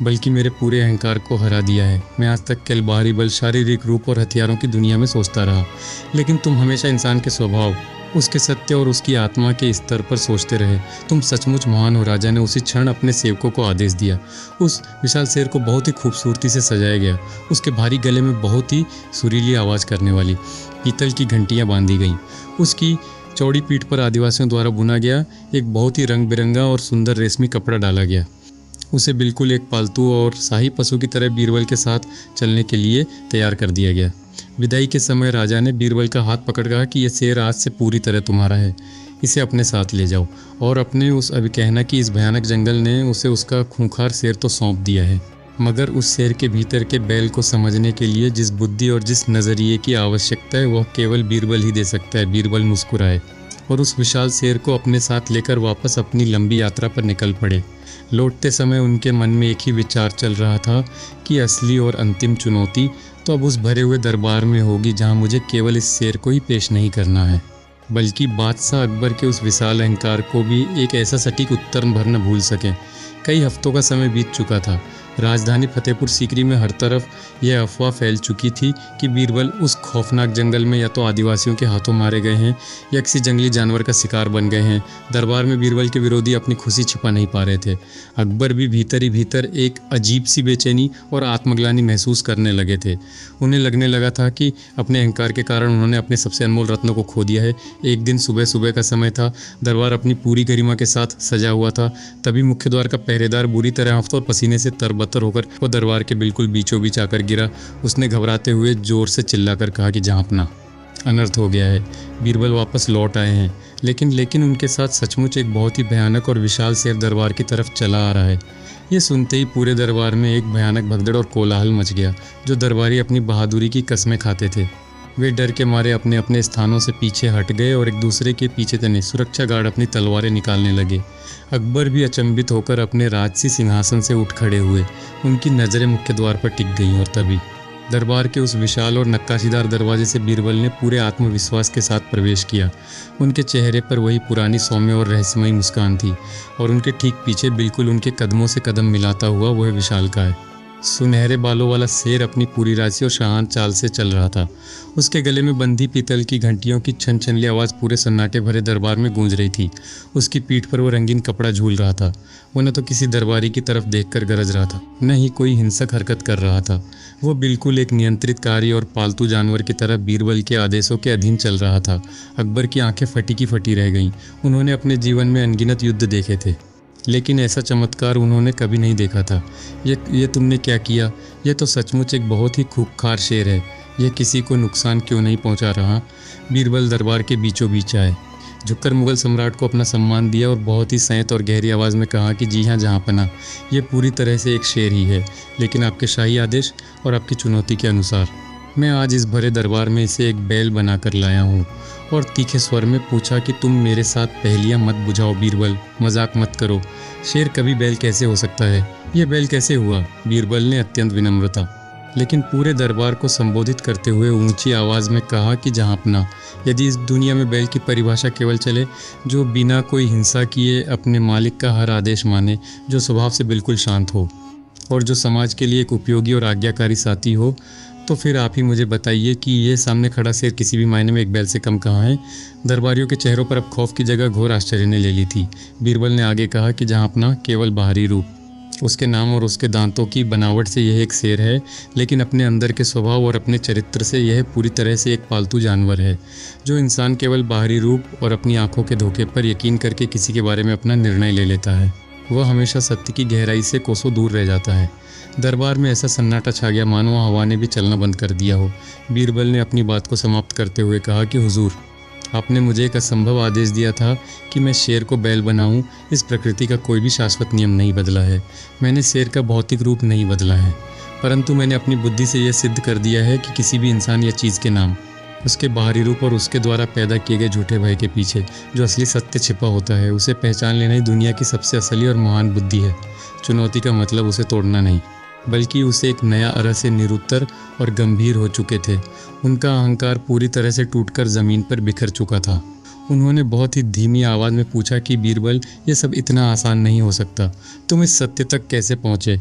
बल्कि मेरे पूरे अहंकार को हरा दिया है। मैं आज तक केवल बाहरी बल, शारीरिक रूप और हथियारों की दुनिया में सोचता रहा, लेकिन तुम हमेशा इंसान के स्वभाव, उसके सत्य और उसकी आत्मा के स्तर पर सोचते रहे। तुम सचमुच महान हो। राजा ने उसी क्षण अपने सेवकों को आदेश दिया। उस विशाल शेर को बहुत ही खूबसूरती से सजाया गया। उसके भारी गले में बहुत ही सुरीली आवाज़ करने वाली पीतल की घंटियाँ बांधी गईं। उसकी चौड़ी पीठ पर आदिवासियों द्वारा बुना गया एक बहुत ही रंग बिरंगा और सुंदर रेशमी कपड़ा डाला गया। उसे बिल्कुल एक पालतू और शाही पशु की तरह बीरबल के साथ चलने के लिए तैयार कर दिया गया। विदाई के समय राजा ने बीरबल का हाथ पकड़ कहा कि यह शेर आज से पूरी तरह तुम्हारा है। इसे अपने साथ ले जाओ और अपने उस अभी कहना कि इस भयानक जंगल ने उसे उसका खूंखार शेर तो सौंप दिया है, मगर उस शेर के भीतर के बैल को समझने के लिए जिस बुद्धि और जिस नज़रिए की आवश्यकता है, वह केवल बीरबल ही दे सकता है। बीरबल मुस्कुराए और उस विशाल शेर को अपने साथ लेकर वापस अपनी लंबी यात्रा पर निकल पड़े। लौटते समय उनके मन में एक ही विचार चल रहा था कि असली और अंतिम चुनौती तो अब उस भरे हुए दरबार में होगी, जहां मुझे केवल इस शेर को ही पेश नहीं करना है, बल्कि बादशाह अकबर के उस विशाल अहंकार को भी एक ऐसा सटीक उत्तर भर न भूल सकें। कई हफ्तों का समय बीत चुका था। राजधानी फतेहपुर सीकरी में हर तरफ यह अफवाह फैल चुकी थी कि बीरबल उस खौफनाक जंगल में या तो आदिवासियों के हाथों मारे गए हैं या किसी जंगली जानवर का शिकार बन गए हैं। दरबार में बीरबल के विरोधी अपनी खुशी छिपा नहीं पा रहे थे। अकबर भी भीतर ही भीतर एक अजीब सी बेचैनी और आत्मग्लानि महसूस करने लगे थे। उन्हें लगने लगा था कि अपने अहंकार के कारण उन्होंने अपने सबसे अनमोल रत्नों को खो दिया है। एक दिन सुबह सुबह का समय था। दरबार अपनी पूरी गरिमा के साथ सजा हुआ था। तभी मुख्य द्वार का पहरेदार बुरी तरह आफ्त और पसीने से तरबतर होकर वो दरबार के बिल्कुल बीचों बीच आकर गिरा। उसने घबराते हुए जोर से चिल्लाकर कहा कि जहाँपना, अनर्थ हो गया है। बीरबल वापस लौट आए हैं, लेकिन उनके साथ सचमुच एक बहुत ही भयानक और विशाल शेर दरबार की तरफ चला आ रहा है। ये सुनते ही पूरे दरबार में एक भयानक भगदड़ और कोलाहल मच गया। जो दरबारी अपनी बहादुरी की कसमें खाते थे, वे डर के मारे अपने अपने स्थानों से पीछे हट गए और एक दूसरे के पीछे तने सुरक्षा गार्ड अपनी तलवारें निकालने लगे। अकबर भी अचंभित होकर अपने राजसी सिंहासन से उठ खड़े हुए। उनकी नज़रें मुख्य द्वार पर टिक गईं और तभी दरबार के उस विशाल और नक्काशीदार दरवाजे से बीरबल ने पूरे आत्मविश्वास के साथ प्रवेश किया। उनके चेहरे पर वही पुरानी सौम्य और रहस्यमयी मुस्कान थी और उनके ठीक पीछे, बिल्कुल उनके कदमों से कदम मिलाता हुआ, वह विशालकाय सुनहरे बालों वाला शेर अपनी पूरी राशि और शांत चाल से चल रहा था। उसके गले में बंधी पीतल की घंटियों की छन छनली आवाज़ पूरे सन्नाटे भरे दरबार में गूंज रही थी। उसकी पीठ पर वो रंगीन कपड़ा झूल रहा था। वो न तो किसी दरबारी की तरफ देखकर गरज रहा था, न ही कोई हिंसक हरकत कर रहा था। वो बिल्कुल एक नियंत्रित कार्य और पालतू जानवर की तरह बीरबल के आदेशों के अधीन चल रहा था। अकबर की आंखें फटी की फटी रह गईं। उन्होंने अपने जीवन में अनगिनत युद्ध देखे थे, लेकिन ऐसा चमत्कार उन्होंने कभी नहीं देखा था। ये तुमने क्या किया? यह तो सचमुच एक बहुत ही खूंखार शेर है। यह किसी को नुकसान क्यों नहीं पहुंचा रहा? बीरबल दरबार के बीचों बीच आए, झुककर मुगल सम्राट को अपना सम्मान दिया और बहुत ही संयत और गहरी आवाज़ में कहा कि जी हाँ जहाँपना, यह पूरी तरह से एक शेर ही है, लेकिन आपके शाही आदेश और आपकी चुनौती के अनुसार मैं आज इस भरे दरबार में इसे एक बैल बनाकर लाया हूँ। और तीखे स्वर में पूछा कि तुम मेरे साथ पहेलियाँ मत बुझाओ बीरबल, मजाक मत करो। शेर कभी बैल कैसे हो सकता है? ये बैल कैसे हुआ? बीरबल ने अत्यंत विनम्रता लेकिन पूरे दरबार को संबोधित करते हुए ऊंची आवाज़ में कहा कि जहाँपना, यदि इस दुनिया में बैल की परिभाषा केवल चले जो बिना कोई हिंसा किए अपने मालिक का हर आदेश माने, जो स्वभाव से बिल्कुल शांत हो और जो समाज के लिए एक उपयोगी और आज्ञाकारी साथी हो, तो फिर आप ही मुझे बताइए कि ये सामने खड़ा शेर किसी भी मायने में एक बैल से कम कहाँ है? दरबारियों के चेहरों पर अब खौफ की जगह घोर आश्चर्य ने ले ली थी। बीरबल ने आगे कहा कि जहाँपना, केवल बाहरी रूप, उसके नाम और उसके दांतों की बनावट से यह एक शेर है, लेकिन अपने अंदर के स्वभाव और अपने चरित्र से यह पूरी तरह से एक पालतू जानवर है। जो इंसान केवल बाहरी रूप और अपनी आंखों के धोखे पर यकीन करके किसी के बारे में अपना निर्णय ले लेता है, वह हमेशा सत्य की गहराई से कोसों दूर रह जाता है। दरबार में ऐसा सन्नाटा छा गया मानो हवा ने भी चलना बंद कर दिया हो। बीरबल ने अपनी बात को समाप्त करते हुए कहा कि हुजूर, आपने मुझे एक असंभव आदेश दिया था कि मैं शेर को बैल बनाऊं। इस प्रकृति का कोई भी शाश्वत नियम नहीं बदला है। मैंने शेर का भौतिक रूप नहीं बदला है, परंतु मैंने अपनी बुद्धि से यह सिद्ध कर दिया है कि किसी भी इंसान या चीज़ के नाम, उसके बाहरी रूप और उसके द्वारा पैदा किए गए झूठे भय के पीछे जो असली सत्य छिपा होता है, उसे पहचान लेना ही दुनिया की सबसे असली और महान बुद्धि है। चुनौती का मतलब उसे तोड़ना नहीं, बल्कि उसे एक नया अर्थ से निरुत्तर और गंभीर हो चुके थे। उनका अहंकार पूरी तरह से टूटकर ज़मीन पर बिखर चुका था। उन्होंने बहुत ही धीमी आवाज़ में पूछा कि बीरबल, ये सब इतना आसान नहीं हो सकता। तुम इस सत्य तक कैसे पहुँचे?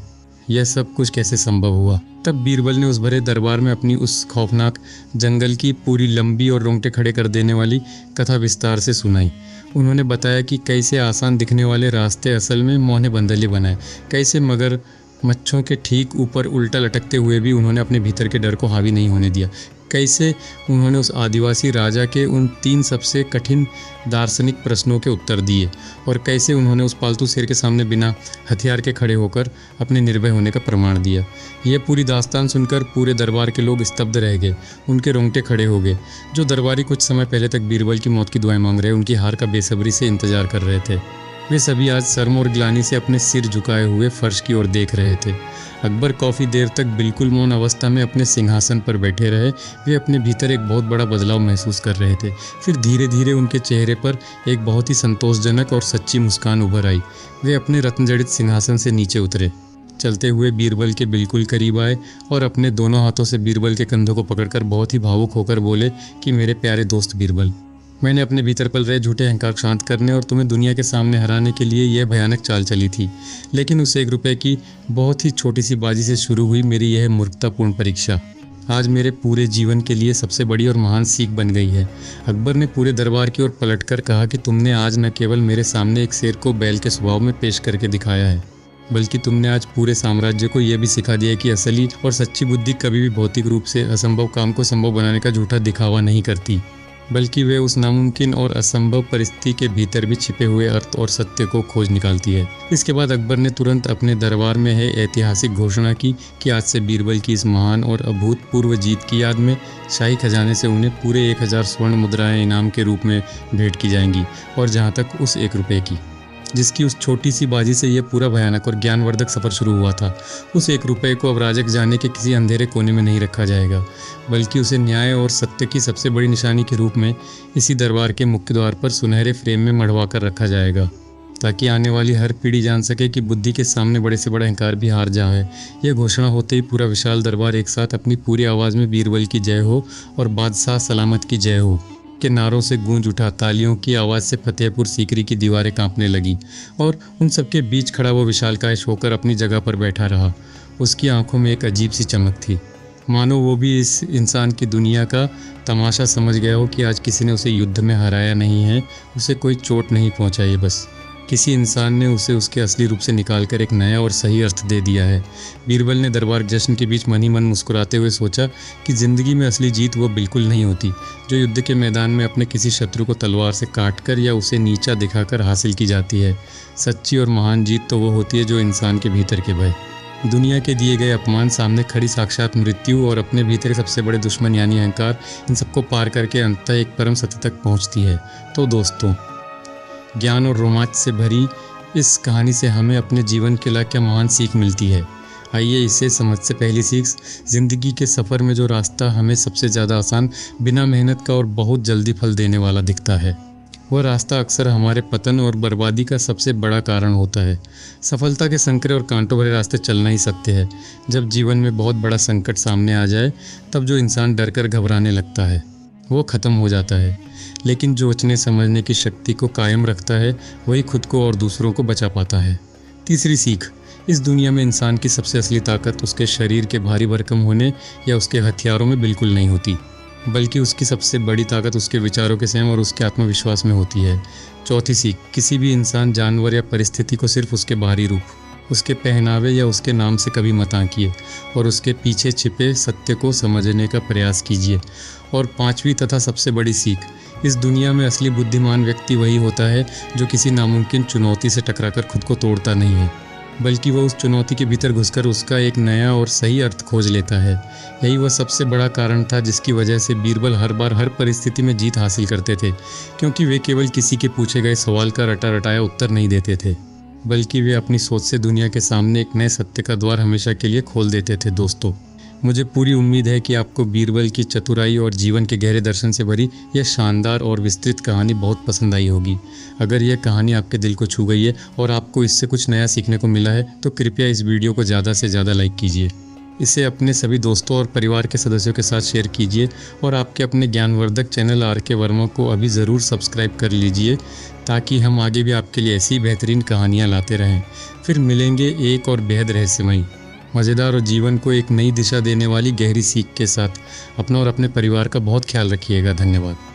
यह सब कुछ कैसे संभव हुआ? तब बीरबल ने उस भरे दरबार में अपनी उस खौफनाक जंगल की पूरी लंबी और रोंगटे खड़े कर देने वाली कथा विस्तार से सुनाई। उन्होंने बताया कि कैसे आसान दिखने वाले रास्ते असल में मौन बंदले बनाए, कैसे मगर मच्छों के ठीक ऊपर उल्टा लटकते हुए भी उन्होंने अपने भीतर के डर को हावी नहीं होने दिया, कैसे उन्होंने उस आदिवासी राजा के उन 3 सबसे कठिन दार्शनिक प्रश्नों के उत्तर दिए, और कैसे उन्होंने उस पालतू शेर के सामने बिना हथियार के खड़े होकर अपने निर्भय होने का प्रमाण दिया। यह पूरी दास्तान सुनकर पूरे दरबार के लोग स्तब्ध रह गए, उनके रोंगटे खड़े हो गए। जो दरबारी कुछ समय पहले तक बीरबल की मौत की दुआएं मांग रहे, उनकी हार का बेसब्री से इंतजार कर रहे थे, वे सभी आज शर्म और ग्लानि से अपने सिर झुकाए हुए फर्श की ओर देख रहे थे। अकबर काफ़ी देर तक बिल्कुल मौन अवस्था में अपने सिंहासन पर बैठे रहे। वे अपने भीतर एक बहुत बड़ा बदलाव महसूस कर रहे थे। फिर धीरे धीरे उनके चेहरे पर एक बहुत ही संतोषजनक और सच्ची मुस्कान उभर आई। वे अपने रत्नजड़ित सिंहासन से नीचे उतरे, चलते हुए बीरबल के बिल्कुल करीब आए और अपने दोनों हाथों से बीरबल के कंधों को पकड़कर बहुत ही भावुक होकर बोले कि मेरे प्यारे दोस्त बीरबल, मैंने अपने भीतर पल रहे झूठे अहंकार शांत करने और तुम्हें दुनिया के सामने हराने के लिए यह भयानक चाल चली थी। लेकिन उस 1 रुपये की बहुत ही छोटी सी बाजी से शुरू हुई मेरी यह मूर्खतापूर्ण परीक्षा आज मेरे पूरे जीवन के लिए सबसे बड़ी और महान सीख बन गई है। अकबर ने पूरे दरबार की ओर पलटकर कहा कि तुमने आज न केवल मेरे सामने एक शेर को बैल के स्वभाव में पेश करके दिखाया है, बल्कि तुमने आज पूरे साम्राज्य को यह भी सिखा दिया कि असली और सच्ची बुद्धि कभी भी भौतिक रूप से असंभव काम को संभव बनाने का झूठा दिखावा नहीं करती, बल्कि वे उस नामुमकिन और असंभव परिस्थिति के भीतर भी छिपे हुए अर्थ और सत्य को खोज निकालती है। इसके बाद अकबर ने तुरंत अपने दरबार में है ऐतिहासिक घोषणा की कि आज से बीरबल की इस महान और अभूतपूर्व जीत की याद में शाही खजाने से उन्हें पूरे 1000 स्वर्ण मुद्राएं इनाम के रूप में भेंट की जाएंगी। और जहाँ तक उस 1 रुपये की, जिसकी उस छोटी सी बाजी से यह पूरा भयानक और ज्ञानवर्धक सफ़र शुरू हुआ था, उस 1 रुपये को अब राजक जाने के किसी अंधेरे कोने में नहीं रखा जाएगा, बल्कि उसे न्याय और सत्य की सबसे बड़ी निशानी के रूप में इसी दरबार के मुख्य द्वार पर सुनहरे फ्रेम में मढ़वा कर रखा जाएगा, ताकि आने वाली हर पीढ़ी जान सके कि बुद्धि के सामने बड़े से बड़ा अहंकार भी हार जाए। यह घोषणा होते ही पूरा विशाल दरबार एक साथ अपनी पूरी आवाज़ में बीरबल की जय हो और बादशाह सलामत की जय हो के नारों से गूंज उठा। तालियों की आवाज़ से फतेहपुर सीकरी की दीवारें कांपने लगी और उन सबके बीच खड़ा वो विशालकाय होकर अपनी जगह पर बैठा रहा। उसकी आंखों में एक अजीब सी चमक थी, मानो वो भी इस इंसान की दुनिया का तमाशा समझ गया हो कि आज किसी ने उसे युद्ध में हराया नहीं है, उसे कोई चोट नहीं पहुंचाई, बस किसी इंसान ने उसे उसके असली रूप से निकालकर एक नया और सही अर्थ दे दिया है। बीरबल ने दरबार जश्न के बीच मन ही मन मुस्कुराते हुए सोचा कि ज़िंदगी में असली जीत वो बिल्कुल नहीं होती जो युद्ध के मैदान में अपने किसी शत्रु को तलवार से काटकर या उसे नीचा दिखाकर हासिल की जाती है। सच्ची और महान जीत तो वो होती है जो इंसान के भीतर के भय, दुनिया के दिए गए अपमान, सामने खड़ी साक्षात मृत्यु और अपने भीतर के सबसे बड़े दुश्मन यानी अहंकार, इन सबको पार करके अंततः एक परम सत्य तक पहुँचती है। तो दोस्तों, ज्ञान और रोमांच से भरी इस कहानी से हमें अपने जीवन के लिए क्या महान सीख मिलती है, आइए इसे समझ से पहली सीख, ज़िंदगी के सफ़र में जो रास्ता हमें सबसे ज़्यादा आसान, बिना मेहनत का और बहुत जल्दी फल देने वाला दिखता है, वह रास्ता अक्सर हमारे पतन और बर्बादी का सबसे बड़ा कारण होता है। सफलता के संकरे और कांटों भरे रास्ते चलना ही सत्य है। जब जीवन में बहुत बड़ा संकट सामने आ जाए, तब जो इंसान डर कर घबराने लगता है वो ख़त्म हो जाता है, लेकिन जो सोचने समझने की शक्ति को कायम रखता है वही खुद को और दूसरों को बचा पाता है। तीसरी सीख, इस दुनिया में इंसान की सबसे असली ताकत उसके शरीर के भारी भरकम होने या उसके हथियारों में बिल्कुल नहीं होती, बल्कि उसकी सबसे बड़ी ताकत उसके विचारों के संयम और उसके आत्मविश्वास में होती है। चौथी सीख, किसी भी इंसान, जानवर या परिस्थिति को सिर्फ उसके बाहरी रूप, उसके पहनावे या उसके नाम से कभी मत आंकिए और उसके पीछे छिपे सत्य को समझने का प्रयास कीजिए। और पांचवी तथा सबसे बड़ी सीख, इस दुनिया में असली बुद्धिमान व्यक्ति वही होता है जो किसी नामुमकिन चुनौती से टकराकर खुद को तोड़ता नहीं है, बल्कि वह उस चुनौती के भीतर घुसकर उसका एक नया और सही अर्थ खोज लेता है। यही वह सबसे बड़ा कारण था जिसकी वजह से बीरबल हर बार हर परिस्थिति में जीत हासिल करते थे, क्योंकि वे केवल किसी के पूछे गए सवाल का रटा रटाया उत्तर नहीं देते थे, बल्कि वे अपनी सोच से दुनिया के सामने एक नए सत्य का द्वार हमेशा के लिए खोल देते थे। दोस्तों, मुझे पूरी उम्मीद है कि आपको बीरबल की चतुराई और जीवन के गहरे दर्शन से भरी यह शानदार और विस्तृत कहानी बहुत पसंद आई होगी। अगर यह कहानी आपके दिल को छू गई है और आपको इससे कुछ नया सीखने को मिला है तो कृपया इस वीडियो को ज़्यादा से ज़्यादा लाइक कीजिए। इसे अपने सभी दोस्तों और परिवार के सदस्यों के साथ शेयर कीजिए और आपके अपने ज्ञानवर्धक चैनल आर के वर्मा को अभी ज़रूर सब्सक्राइब कर लीजिए, ताकि हम आगे भी आपके लिए ऐसी बेहतरीन कहानियाँ लाते रहें। फिर मिलेंगे एक और बेहद रहस्यमयी, मज़ेदार और जीवन को एक नई दिशा देने वाली गहरी सीख के साथ। अपना और अपने परिवार का बहुत ख्याल रखिएगा। धन्यवाद।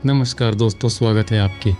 नमस्कार दोस्तों, स्वागत है आपके